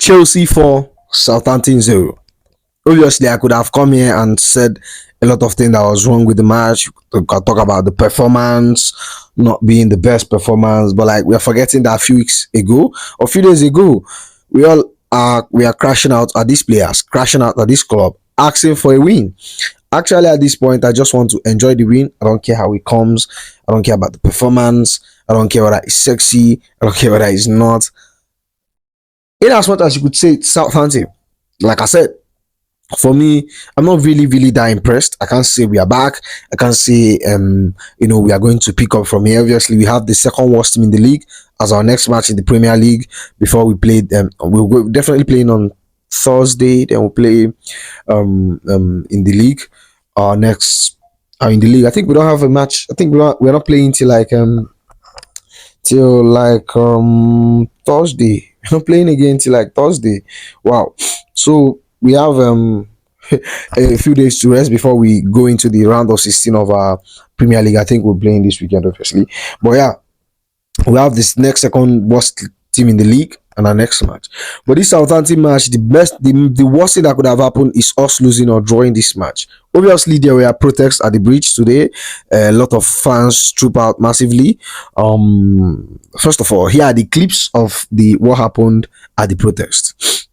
Chelsea 4, Southampton 0. Obviously, I could have come here and said a lot of things that was wrong with the match. We could talk about the performance not being the best performance, but like we are forgetting that a few weeks ago or a few days ago, we are crashing out at these players, crashing out at this club, asking for a win. Actually, at this point, I just want to enjoy the win. I don't care how it comes. I don't care about the performance. I don't care whether it's sexy. I don't care whether it's not. In as much as you could say it's Southampton, like I said, for me, I'm not really that impressed. I can't say we are back. I can't say we are going to pick up from here. Obviously, we have the second worst team in the league as our next match in the Premier League. Before we played, we'll definitely playing on Thursday. Then we'll play in the league. Our next in the league. I think we don't have a match. I think we're not playing till like Thursday. We're not playing again till like Thursday. Wow. So we have a few days to rest before we go into the round of 16 of our Premier League. I think we're playing this weekend, obviously. But yeah, we have this next second worst team in the league and our next match. But this Southampton match, the worst thing that could have happened is us losing or drawing this match. Obviously, there were protests at the bridge today. A lot of fans troop out massively. First of all, here are the clips of the what happened at the protest.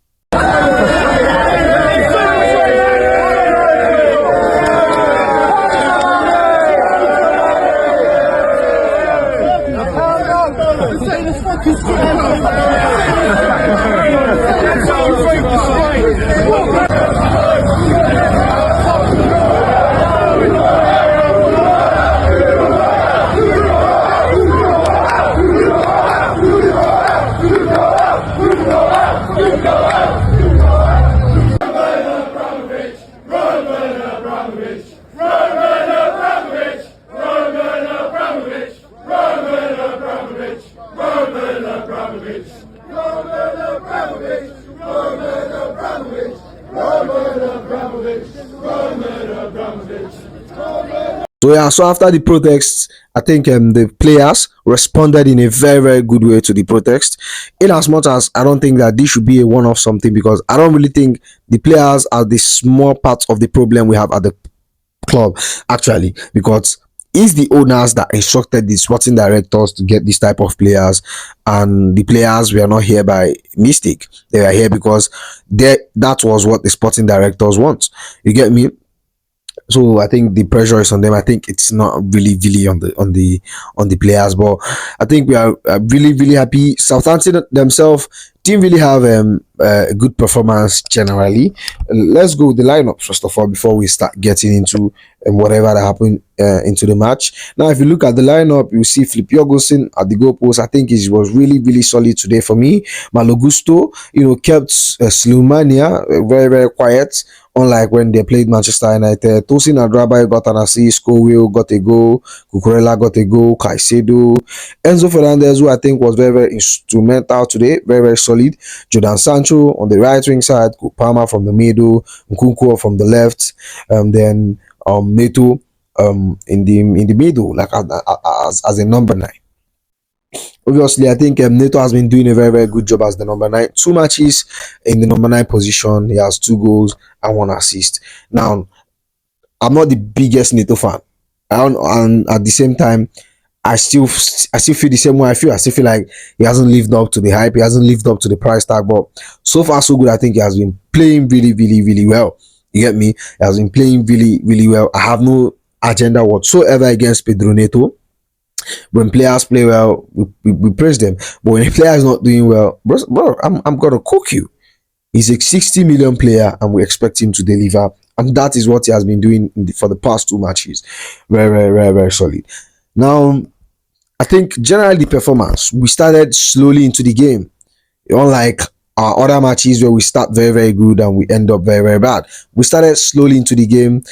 So yeah, so after the protests, I think the players responded in a very good way to the protest. In as much as I don't think that this should be a one-off something, because I don't really think the players are the small part of the problem we have at the club actually, because it's the owners that instructed the sporting directors to get this type of players, and the players were not here by mistake. They are here because that was what the sporting directors want. You get me? So I think the pressure is on them. I think it's not really on the players, but I think we are really happy. Southampton themselves didn't really have a good performance generally. Let's go with the lineup first of all before we start getting into whatever that happened into the match. Now, if you look at the lineup, you see Flip Jorgensen at the goalpost. I think he was really solid today for me. Malogusto, kept Slumania very quiet. Unlike when they played Manchester United, Tosin Adrabai got an assist, Cowell got a goal, Cucurella got a goal, Caicedo, Enzo Fernandez, who I think was very instrumental today, very solid. Jordan Sancho on the right wing side, Kupama from the middle, Nkunku from the left, then Neto in the middle, like as a number 9. Obviously, I think Neto has been doing a very good job as the number 9. 2 matches in the number 9 position. He has 2 goals and 1 assist. Now, I'm not the biggest Neto fan, and at the same time, I still feel the same way I feel. I still feel like he hasn't lived up to the hype. He hasn't lived up to the price tag. But so far, so good. I think he has been playing really well. You get me? He has been playing really well. I have no agenda whatsoever against Pedro Neto. When players play well, we praise them. But when a player is not doing well, bro, I'm gonna cook you. He's a 60 million player, and we expect him to deliver, and that is what he has been doing for the past 2 matches. Very solid. Now, I think generally the performance, we started slowly into the game, unlike our other matches where we start very good and we end up very bad. We started slowly into the game.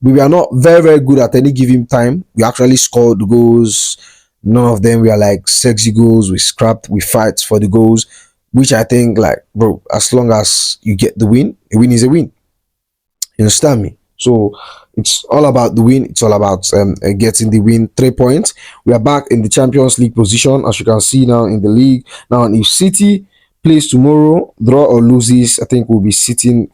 We were not very good at any given time. We actually scored goals. None of them were like sexy goals. We scrapped, we fight for the goals, which I think, like, bro, as long as you get the win, a win is a win. You understand me? So it's all about the win. It's all about getting the win. 3 points. We are back in the Champions League position, as you can see now in the league. Now, if City plays tomorrow, draw or loses, I think we'll be sitting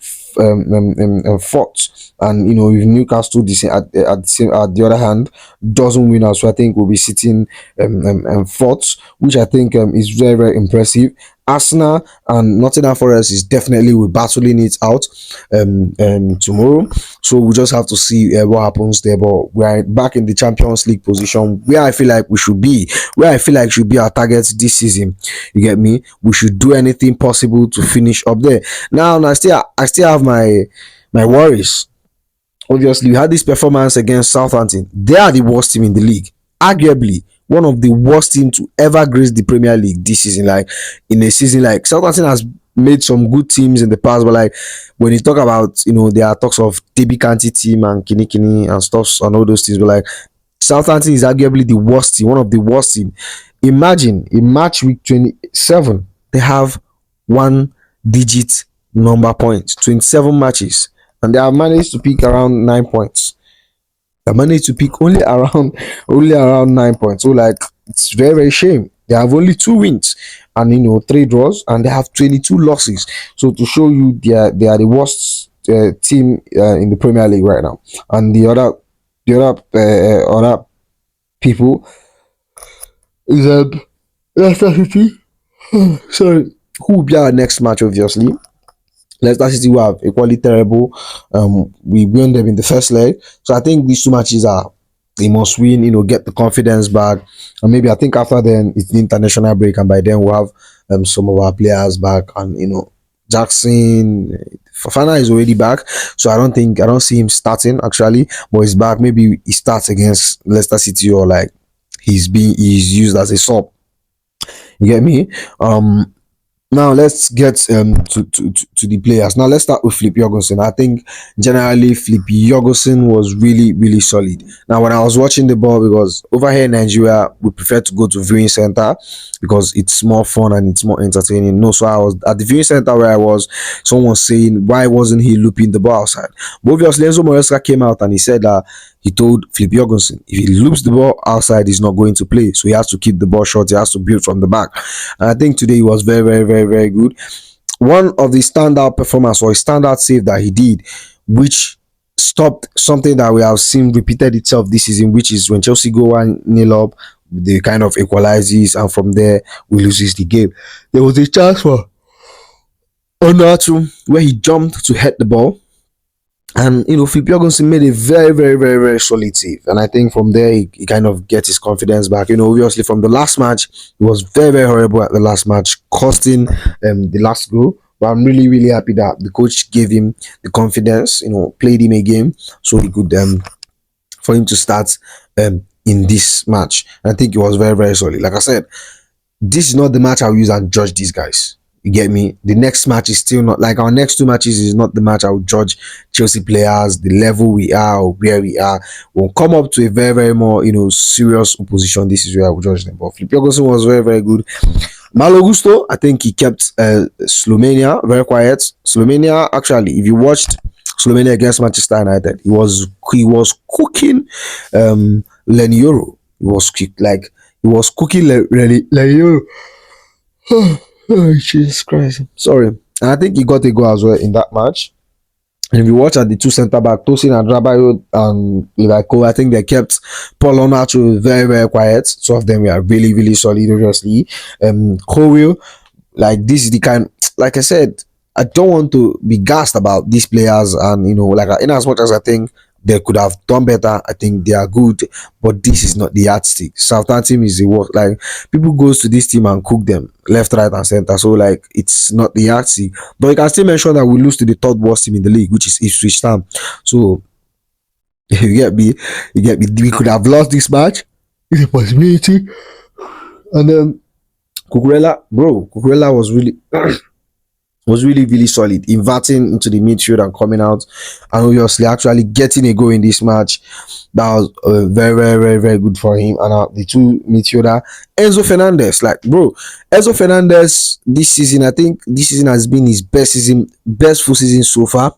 fourth. And if Newcastle at the other hand doesn't win us, so I think we'll be sitting fourth, which I think is very very impressive. Arsenal and Nottingham Forest is definitely will battling it out tomorrow. So we just have to see what happens there. But we are back in the Champions League position where I feel like we should be, where I feel like should be our targets this season. You get me? We should do anything possible to finish up there. Now, I still have my worries. Obviously, we had this performance against Southampton. They are the worst team in the league, arguably one of the worst teams to ever grace the Premier League this season. Like in a season, like Southampton has made some good teams in the past, but like when you talk about, there are talks of Debbie Canty team and Kini Kini and stuff and all those things, but like Southampton is arguably the worst team, one of the worst team. Imagine in match week 27, they have one digit number points, 27 matches, and they have managed to pick around 9 points. They managed to pick only around 9 points. So like it's very very shame. They have only two wins and three draws, and they have 22 losses. So to show you, they are the worst team in the Premier League right now. And the other people is Leicester City. Sorry, who will be our next match? Obviously, Leicester City will have equally terrible. We win them in the first leg, so I think these two matches are they must win. Get the confidence back, and maybe I think after then it's the international break, and by then we'll have some of our players back, and Jackson. Fafana is already back, so I don't see him starting actually, but he's back. Maybe he starts against Leicester City, or like he's used as a sub. You get me? Now let's get to the players. Now let's start with Flip Jorgensen. I think generally Flip Jorgensen was really really solid. Now when I was watching the ball, because over here in Nigeria we prefer to go to viewing center because it's more fun and it's more entertaining. No, so I was at the viewing center where I was. Someone was saying why wasn't he looping the ball outside? But obviously Enzo Maresca came out and he said that he told Flip Jorgensen if he loops the ball outside, he's not going to play. So he has to keep the ball short. He has to build from the back. And I think today he was very, very, very, very good. One of the standout performance or a standout save that he did, which stopped something that we have seen repeated itself this season, which is when Chelsea go 1-0 up, they kind of equalizes, and from there we loses the game. There was a chance for Onuatu where he jumped to head the ball. And Philip Jorgensen made a very, very, very, very solid save, and I think from there he kind of gets his confidence back. Obviously from the last match, he was very, very horrible at the last match, costing the last goal. But I'm really, really happy that the coach gave him the confidence, played him a game so he could for him to start in this match. And I think it was very, very solid. Like I said, this is not the match I'll use and judge these guys. You get me? The next match is still not like our next two matches is not the match I will judge Chelsea players, the level we are or where we are. We'll come up to a very, very more serious opposition. This is where I will judge them. But Flip Jorgensen was very, very good. Malo Gusto, I think he kept Slovenia very quiet. Slovenia, actually, if you watched Slovenia against Manchester United, he was cooking Lenioro. He was cooking Lenioro. Oh, Jesus Christ. Sorry. And I think he got a goal as well in that match. And if you watch at the two centre back, Tosin and Rabayo and Levico, I think they kept Paul Onacho very, very quiet. Some of them were really, really solid, obviously. Kowil, like this is the kind, like I said, I don't want to be gassed about these players, and in as much as I think they could have done better, I think they are good, but this is not the yardstick. Southampton is the worst. Like people goes to this team and cook them left, right, and center. So like it's not the yardstick. But you can still mention that we lose to the third worst team in the league, which is Ipswich Town. So you get me. We could have lost this match. It's a possibility. And then Cucurella was really, really solid, inverting into the midfield and coming out, and obviously actually getting a goal in this match. That was very, very, very, very good for him. And the two midfielder, Enzo Fernandez, Enzo Fernandez this season, I think this season has been his best full season so far.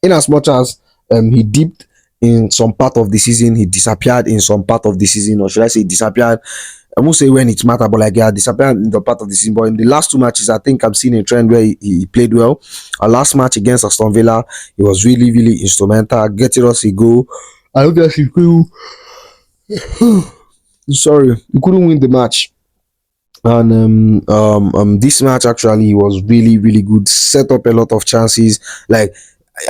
In as much as he dipped in some part of the season, he disappeared in some part of the season, or should I say disappeared I won't say when it matter, but like yeah, disappeared in the part of the season. But in the last two matches, I think I'm seeing a trend where he played well. Our last match against Aston Villa, he was really, really instrumental, getting us a goal. I obviously couldn't, sorry, we couldn't win the match. And this match actually was really, really good. Set up a lot of chances. Like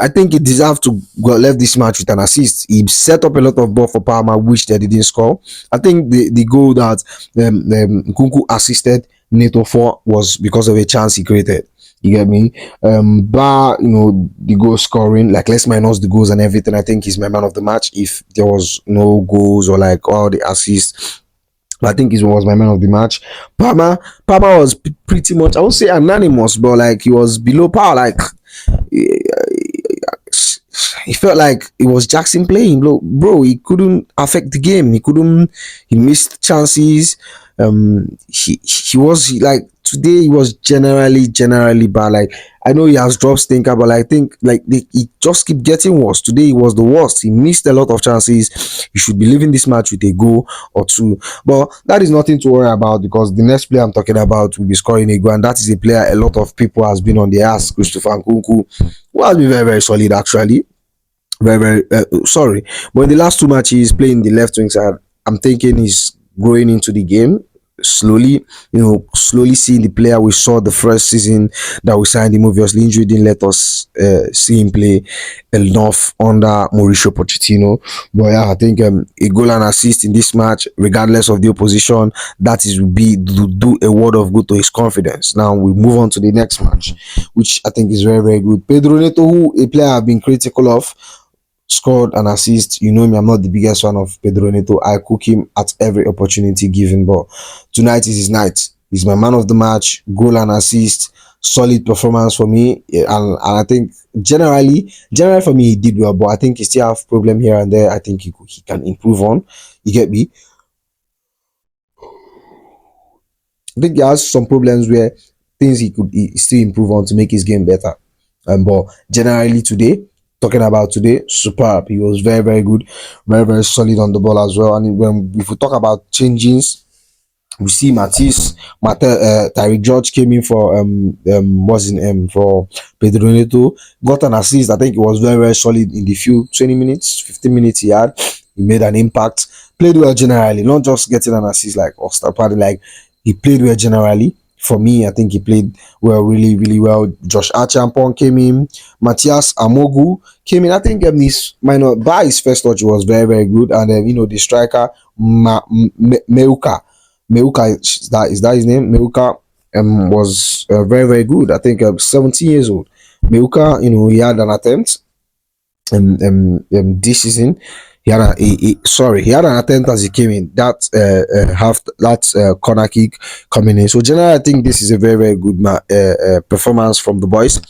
I think he deserved to go left this match with an assist. He set up a lot of ball for Parma, which they didn't score. I think the goal that Kunku assisted Neto for was because of a chance he created. You get me? Bar, the goal scoring, like let's minus the goals and everything. I think he's my man of the match. If there was no goals or like all the assists, I think he was my man of the match. Palmer was pretty much, I would say anonymous, but like he was below par. Like it felt like it was Jackson playing, bro. He couldn't affect the game. He couldn't. He missed chances. He was like today. He was generally bad. Like I know he has dropped stinker, but I think like he just keep getting worse. Today he was the worst. He missed a lot of chances. You should be leaving this match with a goal or two. But that is nothing to worry about because the next player I'm talking about will be scoring a goal, and that is a player a lot of people has been on the ass. Christopher Nkunku, who has been very very solid actually. Very very sorry, but in the last two matches playing the left wing side, I'm thinking he's growing into the game slowly. Slowly seeing the player we saw the first season that we signed him. Obviously injury didn't let us see him play enough under Mauricio Pochettino, but yeah, I think a goal and assist in this match regardless of the opposition, that is will be to do a word of good to his confidence. Now we move on to the next match, which I think is very very good. Pedro Neto, who a player I've been critical of, scored an assist. You know me, I'm not the biggest fan of Pedro Neto. I cook him at every opportunity given, but tonight is his night. He's my man of the match. Goal and assist, solid performance for me. Yeah, and I think generally for me he did well, but I think he still have problem here and there. I think he can improve on. You get me? I think he has some problems where things he still improve on to make his game better. But generally today, talking about today, superb. He was very very good, very very solid on the ball as well. And when if we talk about changings, we see Tyrick George came in for what's in for Pedro Neto, got an assist. I think it was very very solid in the few 20 minutes, 15 minutes he had. He made an impact, played well generally, not just getting an assist like Oster Party. Like he played well generally. For me, I think he played well, really, really well. Josh Achampong came in. Matthias Amogu came in. I think his minor by his first touch was very, very good. And the striker Meuka. Meuka is that his name? Meuka was very, very good. I think 17 years old. Meuka, he had an attempt this season. He had he had an attempt as he came in. That corner kick coming in. So generally, I think this is a very very good performance from the boys.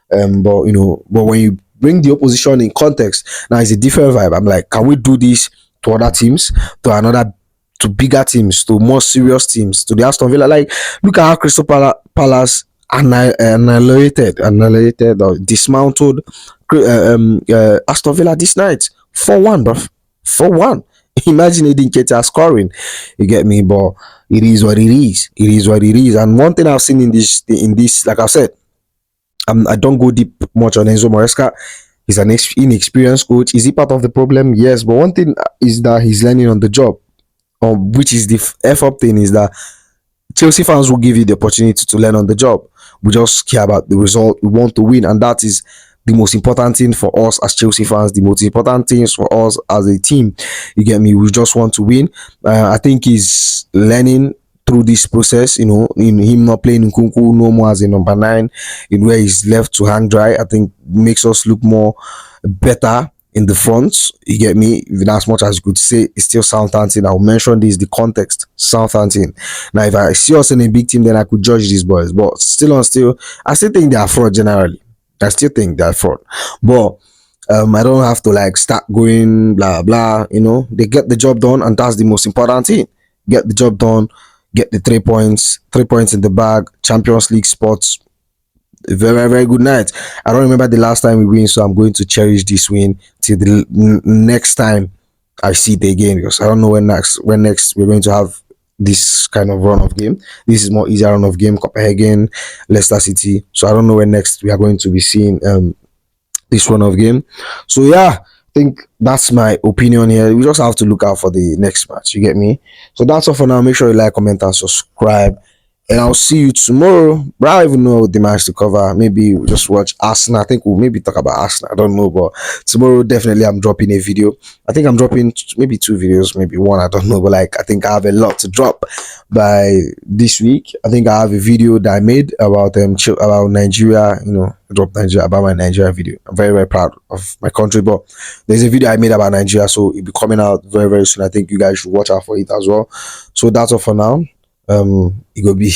But when you bring the opposition in context, now it's a different vibe. I'm like, can we do this to other teams, to bigger teams, to more serious teams, to the Aston Villa? Like, look at how Crystal Palace annihilated or dismantled Aston Villa this night. 4-1, bro. 4-1. Imagine Edin Ketia scoring. You get me? But it is what it is. It is what it is. And one thing I've seen in this, like I said, I don't go deep much on Enzo Maresca. He's an inexperienced coach. Is he part of the problem? Yes. But one thing is that he's learning on the job. Which is the F-up thing, is that Chelsea fans will give you the opportunity to learn on the job. We just care about the result. We want to win, and that is the most important thing for us as Chelsea fans. The most important things for us as a team. You get me? We just want to win. I think he's learning through this process. In him not playing Nkunku no more as a number 9, in where he's left to hang dry. I think makes us look more better in the front. You get me? Even as much as you could say it's still Southampton. I'll mention this, the context. Southampton. Now if I see us in a big team, then I could judge these boys. But I still think they are fraud generally. I still think they're fraud. But I don't have to like start going blah blah. They get the job done, and that's the most important thing. Get the job done, get the 3 points in the bag, Champions League spots. A very, very, very good night. I don't remember the last time we win, so I'm going to cherish this win till the next time I see it again, because I don't know when next we're going to have this kind of run of game. This is more easier run of game. Copenhagen, Leicester City. So I don't know when next we are going to be seeing this run of game. So yeah, I think that's my opinion here. We just have to look out for the next match. You get me? So that's all for now. Make sure you like, comment, and subscribe. And I'll see you tomorrow. But I don't even know the match to cover. Maybe we'll just watch Arsenal. I think we'll maybe talk about Arsenal. I don't know. But tomorrow, definitely, I'm dropping a video. I think I'm dropping maybe two videos, maybe one. I don't know. But like, I think I have a lot to drop by this week. I think I have a video that I made about about Nigeria. You know, I dropped Nigeria about my Nigeria video. I'm very, very proud of my country. But there's a video I made about Nigeria. So it'll be coming out very, very soon. I think you guys should watch out for it as well. So that's all for now. It go be